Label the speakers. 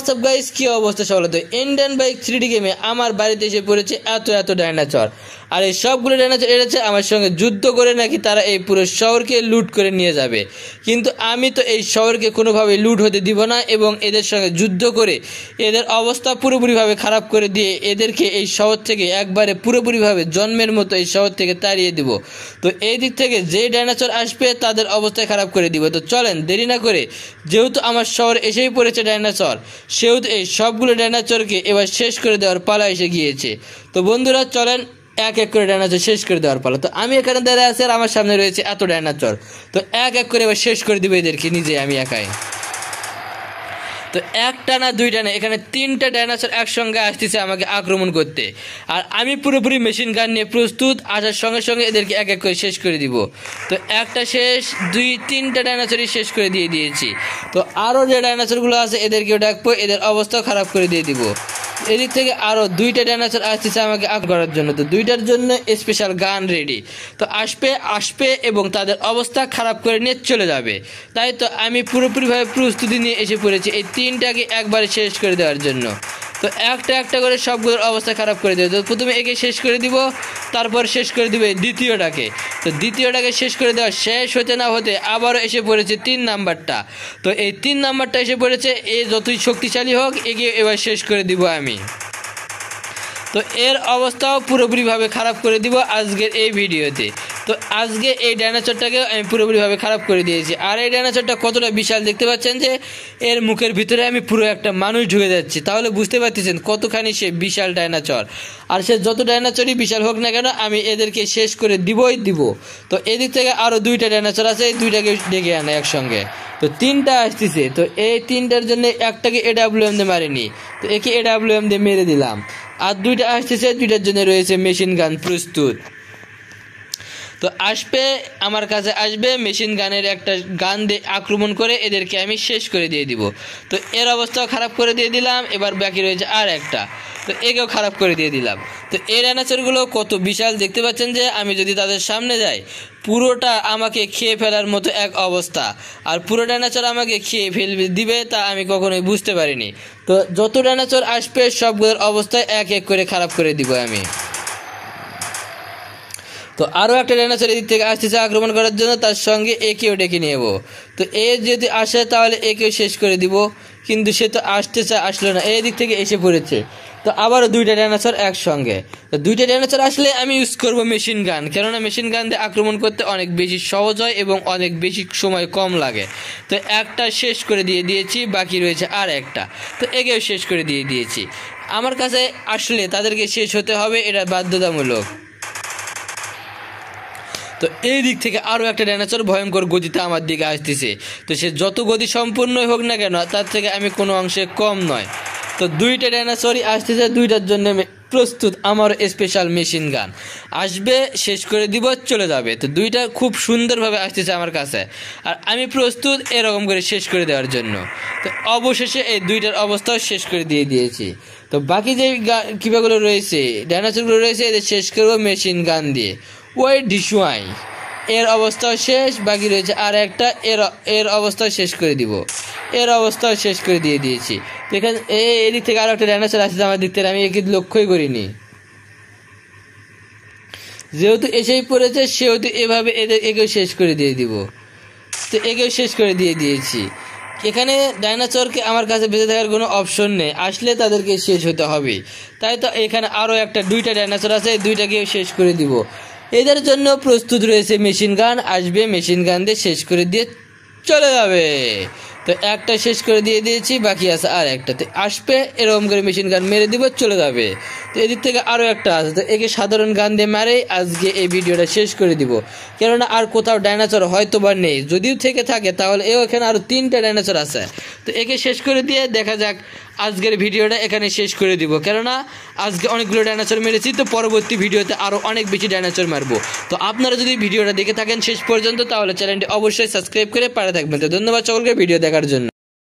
Speaker 1: WhatsApp guys, কি অবস্থা সকলের? তো ইন্ডিয়ান বাইক 3D গেমে আমার বাড়িতে এসে পড়েছে এত ডাইনোসর। আর এই সবগুলো ডাইনোসর এসেছে আমার সঙ্গে যুদ্ধ করে, নাকি তারা এই পুরো শহরকে লুট করে নিয়ে যাবে। কিন্তু আমি তো এই শহরকে কোনোভাবেই লুট হতে দিব না, এবং এদের সঙ্গে যুদ্ধ করে এদের অবস্থা পুরোপুরিভাবে খারাপ করে দিয়ে এদেরকে এই শহর থেকে একবারে পুরোপুরিভাবে জন্মের মতো এই শহর থেকে তাড়িয়ে দিব। তো এই দিক থেকে যে ডাইনোসর আসবে তাদের অবস্থায় খারাপ করে দিব। তো চলেন দেরি না করে, যেহেতু আমার শহর এসেই পড়েছে ডাইনোসর, সেহেতু এই সবগুলো ডাইনোসরকে এবার শেষ করে দেওয়ার পালা এসে গিয়েছে। তো বন্ধুরা চলেন এক এক করে ডাইনোসর শেষ করে দেওয়ার পালা। তো আমি এখানে দাঁড়িয়ে আছি আর আমার সামনে রয়েছে এত ডাইনোসর। তো এক এক করে এবার শেষ করে দিব এদেরকে নিজে আমি একাই। তো একটা না দুইটা না, এখানে 3টা ডাইনোসর একসঙ্গে আসতেছে আমাকে আক্রমণ করতে। আর আমি পুরোপুরি মেশিন গান নিয়ে প্রস্তুত, আসার সঙ্গে সঙ্গে এদেরকে এক এক করে শেষ করে দিব। তো একটা শেষ, 2-3টা ডাইনোসরই শেষ করে দিয়ে দিয়েছি। তো আরও যে ডাইনোসরগুলো আছে এদেরকেও ডাকবো, এদের অবস্থাও খারাপ করে দিয়ে দিব। এদিক থেকে আরও 2টা ডাইনোসর আসতেছে আমাকে আক্রমণ করার জন্য। তো 2টার জন্য স্পেশাল গান রেডি। তো আসবে এবং তাদের অবস্থা খারাপ করে নিয়ে চলে যাবে। তাই তো আমি পুরোপুরিভাবে প্রস্তুতি নিয়ে এসে পড়েছি এই 3টাকে একবারে শেষ করে দেওয়ার জন্য। তো একটা করে সবগুলোর অবস্থা খারাপ করে দেবে। তো প্রথমে একে শেষ করে দিব, তারপর শেষ করে দিবে দ্বিতীয়টাকে। তো দ্বিতীয়টাকে শেষ করে দেওয়া শেষ হতে না হতে আবারও এসে পড়েছে 3 নাম্বারটা। তো এই 3 নাম্বারটা এসে পড়েছে, এ যতই শক্তিশালী হোক একে এবার শেষ করে দিব আমি। তো এর অবস্থাও পুরোপুরিভাবে খারাপ করে দিব আজকের এই ভিডিওতে। তো আজকে এই ডাইনোসরটাকে আমি পুরোপুরিভাবে খারাপ করে দিয়েছি। আর এই ডাইনোসরটা কতটা বিশাল দেখতে পাচ্ছেন যে এর মুখের ভিতরে আমি পুরো একটা মানুষ ঢুকে যাচ্ছি, তাহলে বুঝতে পারতেছেন কতখানি সে বিশাল ডাইনোসর। আর সে যত ডাইনোসরই বিশাল হোক না কেন, আমি এদেরকে শেষ করে দিবই দিব। তো এদিক থেকে আরও 2টা ডাইনোসর আছে, এই 2টাকে ডেকে আনে একসঙ্গে। তো 3টা আসতেছে। তো এই 3টার জন্য একটাকে AWM দিয়ে মারিনি, তো একে AWM দিয়ে মেরে দিলাম। আর 2টা আসতেছে, 2টার জন্য রয়েছে মেশিন গান প্রস্তুত। তো আসবে আমার কাছে, আসবে মেশিন গানের একটা গান দিয়ে আক্রমণ করে এদেরকে আমি শেষ করে দিয়ে দিব। তো এর অবস্থাও খারাপ করে দিয়ে দিলাম। এবার বাকি রয়েছে আর একটা, তো একেও খারাপ করে দিয়ে দিলাম। তো এই ডাইনোসরগুলো কত বিশাল দেখতে পাচ্ছেন যে আমি যদি তাদের সামনে যাই পুরোটা আমাকে খেয়ে ফেলার মতো এক অবস্থা। আর পুরো ডাইনোসর আমাকে খেয়ে ফেলবে দিবে তা আমি কখনোই বুঝতে পারিনি। তো যত ডাইনোসর আসবে সবগুলোর অবস্থায় এক এক করে খারাপ করে দিব আমি। তো আরও একটা ডাইনোসর এদিক থেকে আসতেছে আক্রমণ করার জন্য, তার সঙ্গে একেও ডেকে নেব। তো এ যদি আসে তাহলে একেও শেষ করে দিব, কিন্তু সে তো আসলো না, এই দিক থেকে এসে পড়েছে। তো আবারও 2টা ডাইনোসর একসঙ্গে। তো 2টা ডাইনোসর আসলে আমি ইউজ করব মেশিন গান, কেননা মেশিন গান দিয়ে আক্রমণ করতে অনেক বেশি সহজ হয় এবং অনেক বেশি সময় কম লাগে। তো একটা শেষ করে দিয়ে দিয়েছি, বাকি রয়েছে আর একটা। তো একেও শেষ করে দিয়ে দিয়েছি। আমার কাছে আসলে তাদেরকে শেষ হতে হবে, এটা বাধ্যতামূলক। তো এই দিক থেকে আরও একটা ডাইনোসর ভয়ঙ্কর গতিতে আমার দিকে আসতেছে। তো সে যত গতি সম্পূর্ণই হোক না কেন, তার থেকে আমি কোনো অংশে কম নয়। তো 2টা ডাইনোসরই আসতেছে, 2টার জন্য প্রস্তুত আমার স্পেশাল মেশিন গান। আসবে, শেষ করে দিব, চলে যাবে। তো 2টা খুব সুন্দরভাবে আসতেছে আমার কাছে, আর আমি প্রস্তুত এরকম করে শেষ করে দেওয়ার জন্য। তো অবশেষে এই 2টার অবস্থাও শেষ করে দিয়ে দিয়েছি। তো বাকি যে কিভাগুলো রয়েছে, ডাইনোসরগুলো রয়েছে, এদের শেষ করবো মেশিন গান দিয়ে। ওই ডিসুয়াই এর অবস্থাও শেষ, বাকি রয়েছে আর একটা, এর অবস্থাও শেষ করে দিব। এর অবস্থাও শেষ করে দিয়ে দিয়েছি। তো এখানে এদিক থেকে আরও একটা ডাইনোসর আসছে আমার দিক থেকে, আমি একে লক্ষ্যই করিনি। যেহেতু এসেই পড়েছে সেহেতু এভাবে একেও শেষ করে দিয়ে দিব। তো একেও শেষ করে দিয়ে দিয়েছি। এখানে ডাইনোসরকে আমার কাছে বেঁচে থাকার কোনো অপশন নেই, আসলে তাদেরকে শেষ হতে হবে। তাই তো এখানে আরও 2টা ডাইনোসর আছে, 2টাকেও শেষ করে দিব। এদের জন্য প্রস্তুত রয়েছে মেশিন গান, আসবে মেশিন গান দিয়ে শেষ করে দিয়ে চলে যাবে। তো একটা শেষ করে দিয়ে দিয়েছি, বাকি আছে আর একটা। তো আসবে এরকম করে মেশিন গান মেরে দিব, চলে যাবে। তো এদিক থেকে আরও একটা আছে, তো একে সাধারণ গান দিয়ে মারেই আজকে এই ভিডিওটা শেষ করে দিব। কেননা আর কোথাও ডাইনোসর হয়তো বা নেই, যদিও থেকে থাকে তাহলে এখানে আরও 3টা ডাইনোসর আছে। তো একে শেষ করে দিয়ে দেখা যাক আজকের ভিডিওটা এখানে শেষ করে দিব। কেননা আজকে অনেকগুলো ডাইনোসর মেরেছি, তো পরবর্তী ভিডিওতে আরও অনেক বেশি ডাইনোসর মারবো। তো আপনারা যদি ভিডিওটা দেখে থাকেন শেষ পর্যন্ত, তাহলে চ্যানেলটি অবশ্যই সাবস্ক্রাইব করে পাশে থাকবেন। তো ধন্যবাদ সকলকে ভিডিও দেখার জন্য।